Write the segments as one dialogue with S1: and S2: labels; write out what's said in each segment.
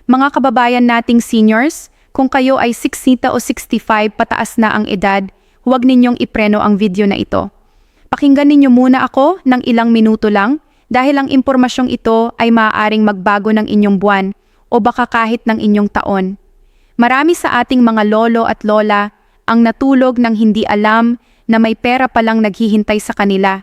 S1: Mga kababayan nating seniors, kung kayo ay 60 o 65 pataas na ang edad, huwag ninyong ipreno ang video na ito. Pakinggan ninyo muna ako ng ilang minuto lang dahil ang impormasyong ito ay maaaring magbago ng inyong buwan o baka kahit ng inyong taon. Marami sa ating mga lolo at lola ang natulog ng hindi alam na may pera palang naghihintay sa kanila.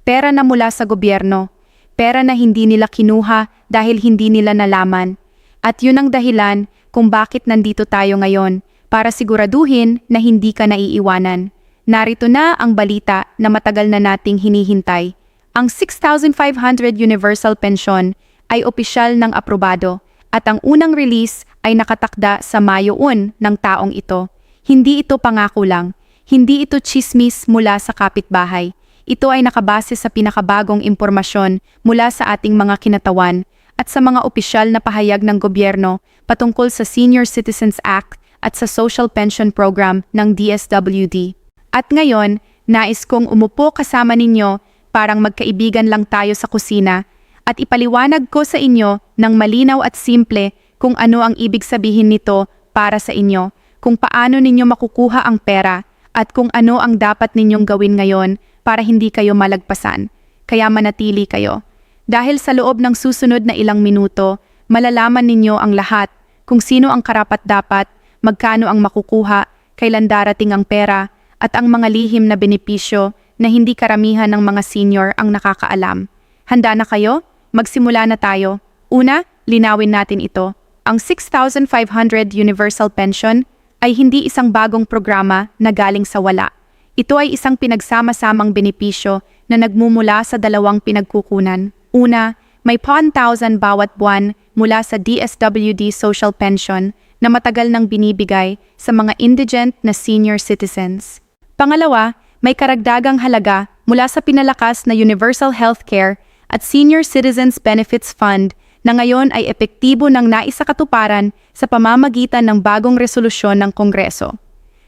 S1: Pera na mula sa gobyerno. Pera na hindi nila kinuha dahil hindi nila nalaman. At yun ang dahilan kung bakit nandito tayo ngayon para siguraduhin na hindi ka naiiwanan. Narito na ang balita na matagal na nating hinihintay. Ang 6,500 Universal Pension ay opisyal ng aprobado at ang unang release ay nakatakda sa Mayo 1 ng taong ito. Hindi ito pangako lang. Hindi ito tsismis mula sa kapitbahay. Ito ay nakabase sa pinakabagong impormasyon mula sa ating mga kinatawan at sa mga opisyal na pahayag ng gobyerno patungkol sa Senior Citizens Act at sa Social Pension Program ng DSWD. At ngayon, nais kong umupo kasama ninyo parang magkaibigan lang tayo sa kusina at ipaliwanag ko sa inyo ng malinaw at simple kung ano ang ibig sabihin nito para sa inyo, kung paano ninyo makukuha ang pera at kung ano ang dapat ninyong gawin ngayon para hindi kayo malagpasan, kaya manatili kayo. Dahil sa loob ng susunod na ilang minuto, malalaman ninyo ang lahat kung sino ang karapat-dapat, magkano ang makukuha, kailan darating ang pera, at ang mga lihim na benepisyo na hindi karamihan ng mga senior ang nakakaalam. Handa na kayo? Magsimula na tayo. Una, linawin natin ito. Ang 6,500 Universal Pension ay hindi isang bagong programa na galing sa wala. Ito ay isang pinagsama-samang benepisyo na nagmumula sa dalawang pinagkukunan. Una, may 1,000 bawat buwan mula sa DSWD Social Pension na matagal nang binibigay sa mga indigent na senior citizens. Pangalawa, may karagdagang halaga mula sa pinalakas na Universal Healthcare at Senior Citizens Benefits Fund na ngayon ay epektibo ng naisakatuparan sa pamamagitan ng bagong resolusyon ng Kongreso.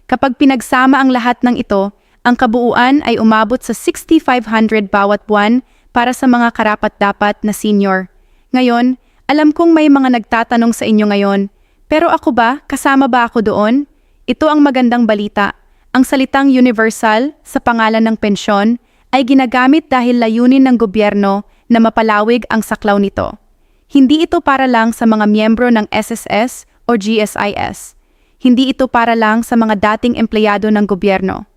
S1: Kapag pinagsama ang lahat ng ito, ang kabuuan ay umabot sa 6,500 bawat buwan para sa mga karapat-dapat na senior. Ngayon, alam kong may mga nagtatanong sa inyo ngayon, pero ako ba, kasama ba ako doon? Ito ang magandang balita. Ang salitang universal sa pangalan ng pensyon ay ginagamit dahil layunin ng gobyerno na mapalawig ang saklaw nito. Hindi ito para lang sa mga miyembro ng SSS o GSIS. Hindi ito para lang sa mga dating empleyado ng gobyerno.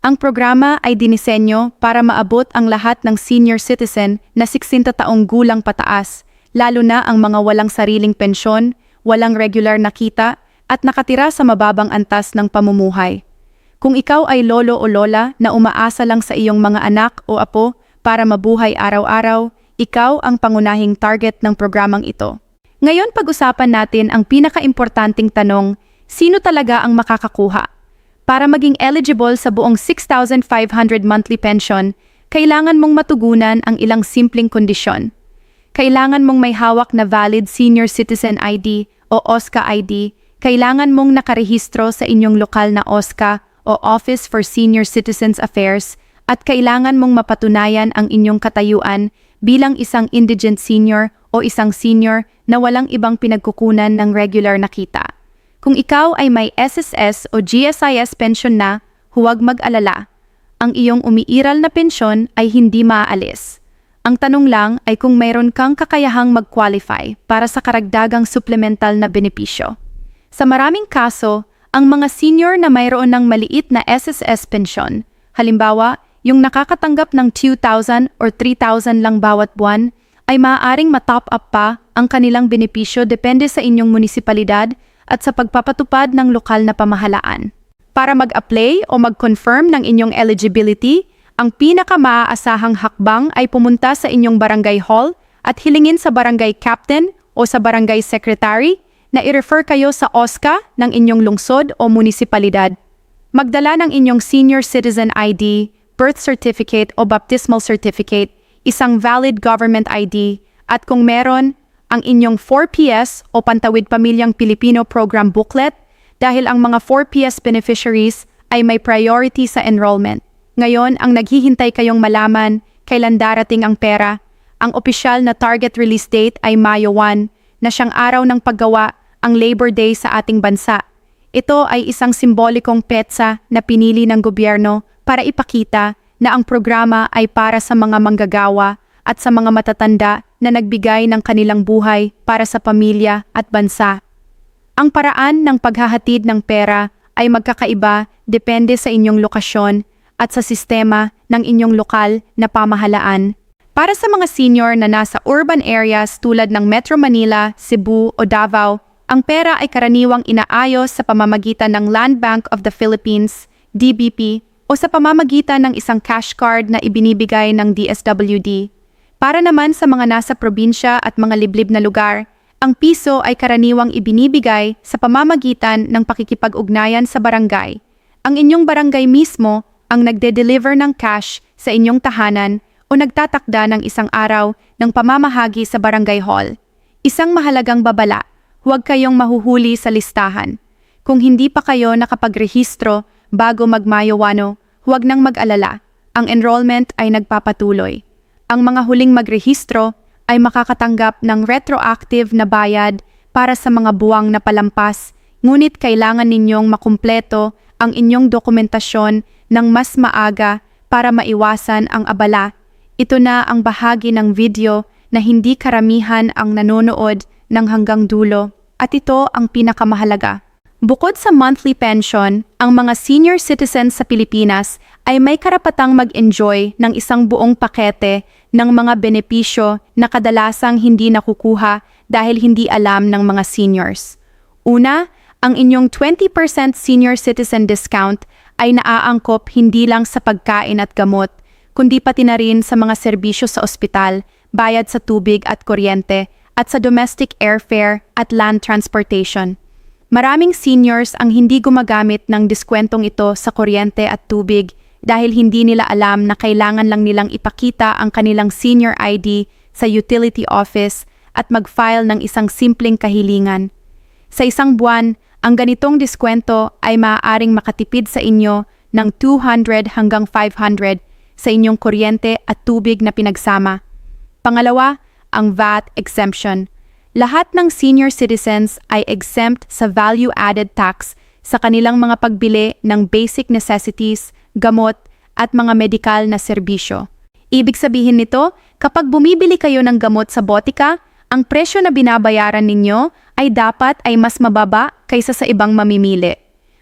S1: Ang programa ay dinisenyo para maabot ang lahat ng senior citizen na 60 taong gulang pataas, lalo na ang mga walang sariling pensyon, walang regular na kita, at nakatira sa mababang antas ng pamumuhay. Kung ikaw ay lolo o lola na umaasa lang sa iyong mga anak o apo para mabuhay araw-araw, ikaw ang pangunahing target ng programang ito. Ngayon pag-usapan natin ang pinaka-importanting tanong, sino talaga ang makakakuha? Para maging eligible sa buong 6,500 monthly pension, kailangan mong matugunan ang ilang simpleng kondisyon. Kailangan mong may hawak na valid Senior Citizen ID o OSCA ID, kailangan mong nakarehistro sa inyong lokal na OSCA o Office for Senior Citizens Affairs, at kailangan mong mapatunayan ang inyong katayuan bilang isang indigent senior o isang senior na walang ibang pinagkukunan ng regular na kita. Kung ikaw ay may SSS o GSIS pension na, huwag mag-alala. Ang iyong umiiral na pensyon ay hindi maaalis. Ang tanong lang ay kung mayroon kang kakayahang mag-qualify para sa karagdagang supplemental na benepisyo. Sa maraming kaso, ang mga senior na mayroon ng maliit na SSS pensyon, halimbawa, yung nakakatanggap ng 2,000 or 3,000 lang bawat buwan, ay maaaring matop up pa ang kanilang benepisyo depende sa inyong munisipalidad at sa pagpapatupad ng lokal na pamahalaan. Para mag-apply o mag-confirm ng inyong eligibility, ang pinaka-maaasahang hakbang ay pumunta sa inyong barangay hall at hilingin sa barangay captain o sa barangay secretary na i-refer kayo sa OSCA ng inyong lungsod o munisipalidad. Magdala ng inyong senior citizen ID, birth certificate o baptismal certificate, isang valid government ID, at kung meron, ang inyong 4PS o Pantawid Pamilyang Pilipino Program booklet dahil ang mga 4PS beneficiaries ay may priority sa enrollment. Ngayon, ang naghihintay kayong malaman kailan darating ang pera, ang opisyal na target release date ay Mayo 1, na siyang araw ng paggawa, ang Labor Day sa ating bansa. Ito ay isang simbolikong petsa na pinili ng gobyerno para ipakita na ang programa ay para sa mga manggagawa at sa mga matatanda na nagbigay ng kanilang buhay para sa pamilya at bansa. Ang paraan ng paghahatid ng pera ay magkakaiba depende sa inyong lokasyon at sa sistema ng inyong lokal na pamahalaan. Para sa mga senior na nasa urban areas tulad ng Metro Manila, Cebu o Davao, ang pera ay karaniwang inaayos sa pamamagitan ng Land Bank of the Philippines, DBP, o sa pamamagitan ng isang cash card na ibinibigay ng DSWD. Para naman sa mga nasa probinsya at mga liblib na lugar, ang piso ay karaniwang ibinibigay sa pamamagitan ng pakikipag-ugnayan sa barangay. Ang inyong barangay mismo ang nagde-deliver ng cash sa inyong tahanan o nagtatakda ng isang araw ng pamamahagi sa barangay hall. Isang mahalagang babala, huwag kayong mahuhuli sa listahan. Kung hindi pa kayo nakapagrehistro bago mag-Mayo 1, huwag nang mag-alala. Ang enrollment ay nagpapatuloy. Ang mga huling magrehistro ay makakatanggap ng retroactive na bayad para sa mga buwang na palampas, ngunit kailangan ninyong makumpleto ang inyong dokumentasyon ng mas maaga para maiwasan ang abala. Ito na ang bahagi ng video na hindi karamihan ang nanonood ng hanggang dulo, at ito ang pinakamahalaga. Bukod sa monthly pension, ang mga senior citizens sa Pilipinas ay may karapatang mag-enjoy ng isang buong pakete ng mga benepisyo na kadalasang hindi nakukuha dahil hindi alam ng mga seniors. Una, ang inyong 20% senior citizen discount ay naaangkop hindi lang sa pagkain at gamot, kundi pati na rin sa mga serbisyo sa ospital, bayad sa tubig at kuryente, at sa domestic airfare at land transportation. Maraming seniors ang hindi gumagamit ng diskwentong ito sa kuryente at tubig dahil hindi nila alam na kailangan lang nilang ipakita ang kanilang senior ID sa utility office at mag-file ng isang simpleng kahilingan. Sa isang buwan, ang ganitong diskwento ay maaaring makatipid sa inyo ng 200 hanggang 500 sa inyong kuryente at tubig na pinagsama. Pangalawa, ang VAT exemption. Lahat ng senior citizens ay exempt sa value-added tax sa kanilang mga pagbili ng basic necessities, gamot, at mga medikal na serbisyo. Ibig sabihin nito, kapag bumibili kayo ng gamot sa botika, ang presyo na binabayaran ninyo ay dapat ay mas mababa kaysa sa ibang mamimili.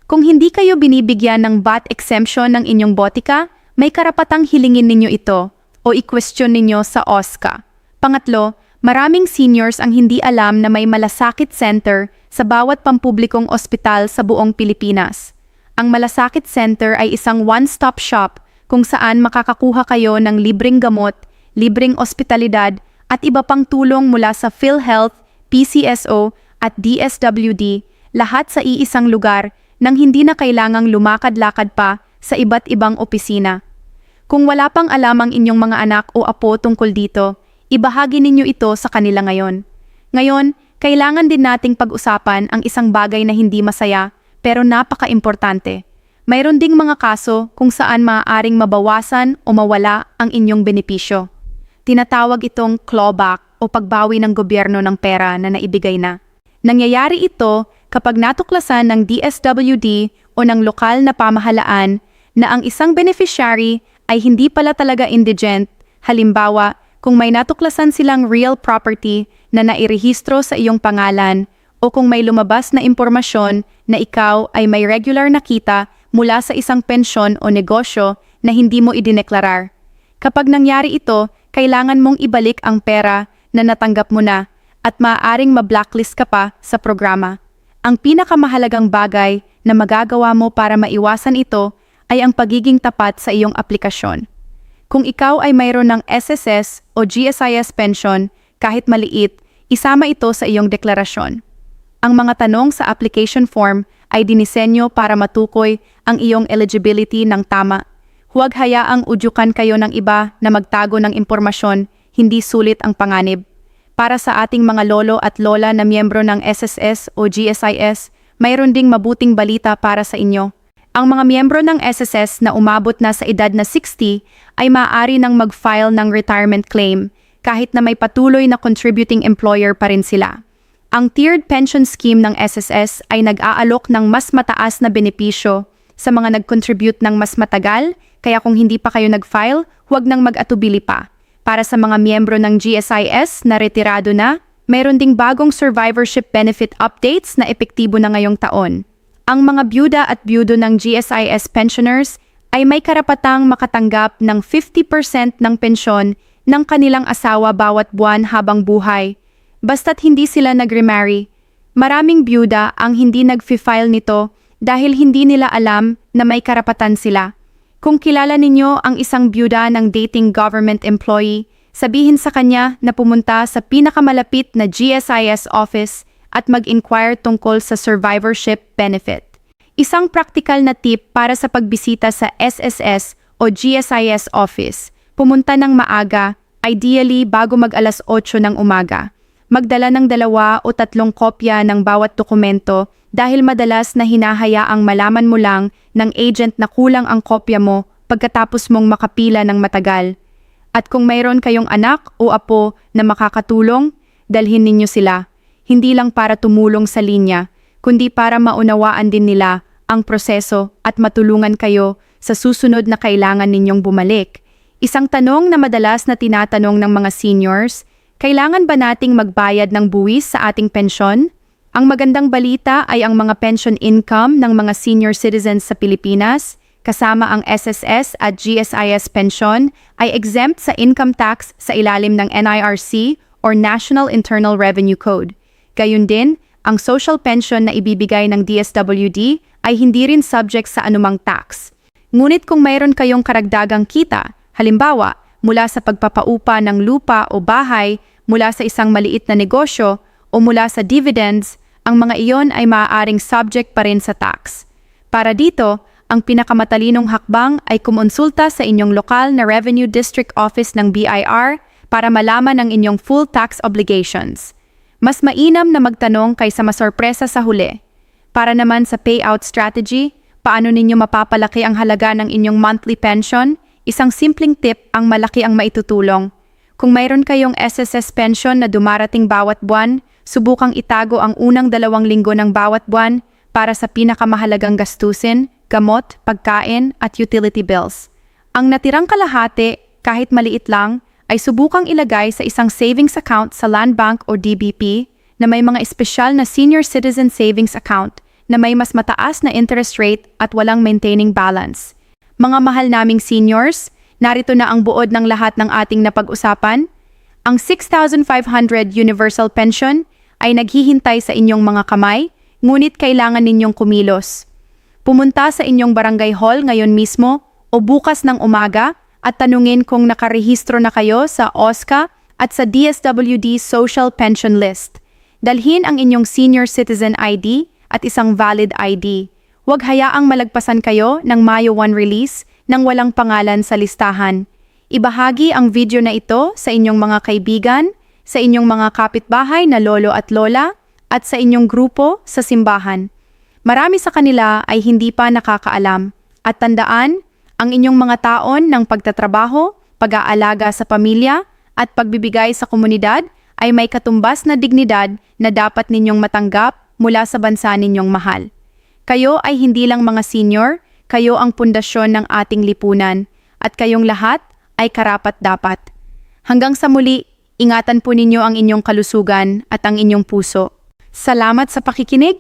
S1: Kung hindi kayo binibigyan ng VAT exemption ng inyong botika, may karapatang hilingin ninyo ito o i-question ninyo sa OSCA. Pangatlo, maraming seniors ang hindi alam na may malasakit center sa bawat pampublikong ospital sa buong Pilipinas. Ang malasakit center ay isang one-stop shop kung saan makakakuha kayo ng libreng gamot, libreng ospitalidad at iba pang tulong mula sa PhilHealth, PCSO at DSWD, lahat sa iisang lugar nang hindi na kailangang lumakad-lakad pa sa iba't ibang opisina. Kung wala pang alam ang inyong mga anak o apo tungkol dito, ibahagi ninyo ito sa kanila ngayon. Ngayon, kailangan din nating pag-usapan ang isang bagay na hindi masaya pero napaka-importante. Mayroon ding mga kaso kung saan maaaring mabawasan o mawala ang inyong benepisyo. Tinatawag itong clawback o pagbawi ng gobyerno ng pera na naibigay na. Nangyayari ito kapag natuklasan ng DSWD o ng lokal na pamahalaan na ang isang beneficiary ay hindi pala talaga indigent. Halimbawa, kung may natuklasan silang real property na nairehistro sa iyong pangalan o kung may lumabas na impormasyon na ikaw ay may regular na kita mula sa isang pensyon o negosyo na hindi mo idineklarar. Kapag nangyari ito, kailangan mong ibalik ang pera na natanggap mo na at maaaring ma-blacklist ka pa sa programa. Ang pinakamahalagang bagay na magagawa mo para maiwasan ito ay ang pagiging tapat sa iyong aplikasyon. Kung ikaw ay mayroon ng SSS o GSIS pension, kahit maliit, isama ito sa iyong deklarasyon. Ang mga tanong sa application form ay dinisenyo para matukoy ang iyong eligibility ng tama. Huwag hayaang udyukan kayo ng iba na magtago ng impormasyon, hindi sulit ang panganib. Para sa ating mga lolo at lola na miyembro ng SSS o GSIS, mayroon ding mabuting balita para sa inyo. Ang mga miyembro ng SSS na umabot na sa edad na 60 ay maaari nang mag-file ng retirement claim kahit na may patuloy na contributing employer pa rin sila. Ang tiered pension scheme ng SSS ay nag-aalok ng mas mataas na benepisyo sa mga nag-contribute ng mas matagal, kaya kung hindi pa kayo nag-file, huwag nang mag-atubili pa. Para sa mga miyembro ng GSIS na retirado na, mayroon ding bagong survivorship benefit updates na epektibo na ngayong taon. Ang mga byuda at byudo ng GSIS pensioners ay may karapatang makatanggap ng 50% ng pensyon ng kanilang asawa bawat buwan habang buhay. Basta't hindi sila nag-remarry. Maraming byuda ang hindi nag-file nito dahil hindi nila alam na may karapatan sila. Kung kilala ninyo ang isang byuda ng dating government employee, sabihin sa kanya na pumunta sa pinakamalapit na GSIS office at mag-inquire tungkol sa survivorship benefit. Isang praktikal na tip para sa pagbisita sa SSS o GSIS office, pumunta ng maaga, ideally bago mag-alas 8 ng umaga. Magdala ng 2 o 3 kopya ng bawat dokumento dahil madalas na hinahayaang malaman mo lang ng agent na kulang ang kopya mo pagkatapos mong makapila ng matagal. At kung mayroon kayong anak o apo na makakatulong, dalhin ninyo sila. Hindi lang para tumulong sa linya, kundi para maunawaan din nila ang proseso at matulungan kayo sa susunod na kailangan ninyong bumalik. Isang tanong na madalas na tinatanong ng mga seniors, kailangan ba nating magbayad ng buwis sa ating pensyon? Ang magandang balita ay ang mga pension income ng mga senior citizens sa Pilipinas, kasama ang SSS at GSIS pension, ay exempt sa income tax sa ilalim ng NIRC or National Internal Revenue Code. Gayun din, ang social pension na ibibigay ng DSWD ay hindi rin subject sa anumang tax. Ngunit kung mayroon kayong karagdagang kita, halimbawa, mula sa pagpapaupa ng lupa o bahay, mula sa isang maliit na negosyo, o mula sa dividends, ang mga iyon ay maaaring subject pa rin sa tax. Para dito, ang pinakamatalinong hakbang ay kumonsulta sa inyong lokal na Revenue District Office ng BIR para malaman ang inyong full tax obligations. Mas mainam na magtanong kaysa masorpresa sa huli. Para naman sa payout strategy, paano ninyo mapapalaki ang halaga ng inyong monthly pension? Isang simpleng tip ang malaki ang maitutulong. Kung mayroon kayong SSS pension na dumarating bawat buwan, subukang itago ang unang 2 linggo ng bawat buwan para sa pinakamahalagang gastusin, gamot, pagkain at utility bills. Ang natirang kalahati, kahit maliit lang, ay subukang ilagay sa isang savings account sa Land Bank o DBP na may mga espesyal na senior citizen savings account na may mas mataas na interest rate at walang maintaining balance. Mga mahal naming seniors, narito na ang buod ng lahat ng ating napag-usapan. Ang 6,500 universal pension ay naghihintay sa inyong mga kamay, ngunit kailangan ninyong kumilos. Pumunta sa inyong barangay hall ngayon mismo o bukas ng umaga at tanungin kung nakarehistro na kayo sa OSCA at sa DSWD Social Pension List. Dalhin ang inyong senior citizen ID at isang valid ID. Huwag hayaang malagpasan kayo ng Mayo 1 release nang walang pangalan sa listahan. Ibahagi ang video na ito sa inyong mga kaibigan, sa inyong mga kapitbahay na lolo at lola, at sa inyong grupo sa simbahan. Marami sa kanila ay hindi pa nakakaalam. At tandaan, ang inyong mga taon ng pagtatrabaho, pag-aalaga sa pamilya, at pagbibigay sa komunidad ay may katumbas na dignidad na dapat ninyong matanggap mula sa bansa ninyong mahal. Kayo ay hindi lang mga senior, kayo ang pundasyon ng ating lipunan, at kayong lahat ay karapat-dapat. Hanggang sa muli, ingatan po ninyo ang inyong kalusugan at ang inyong puso. Salamat sa pakikinig!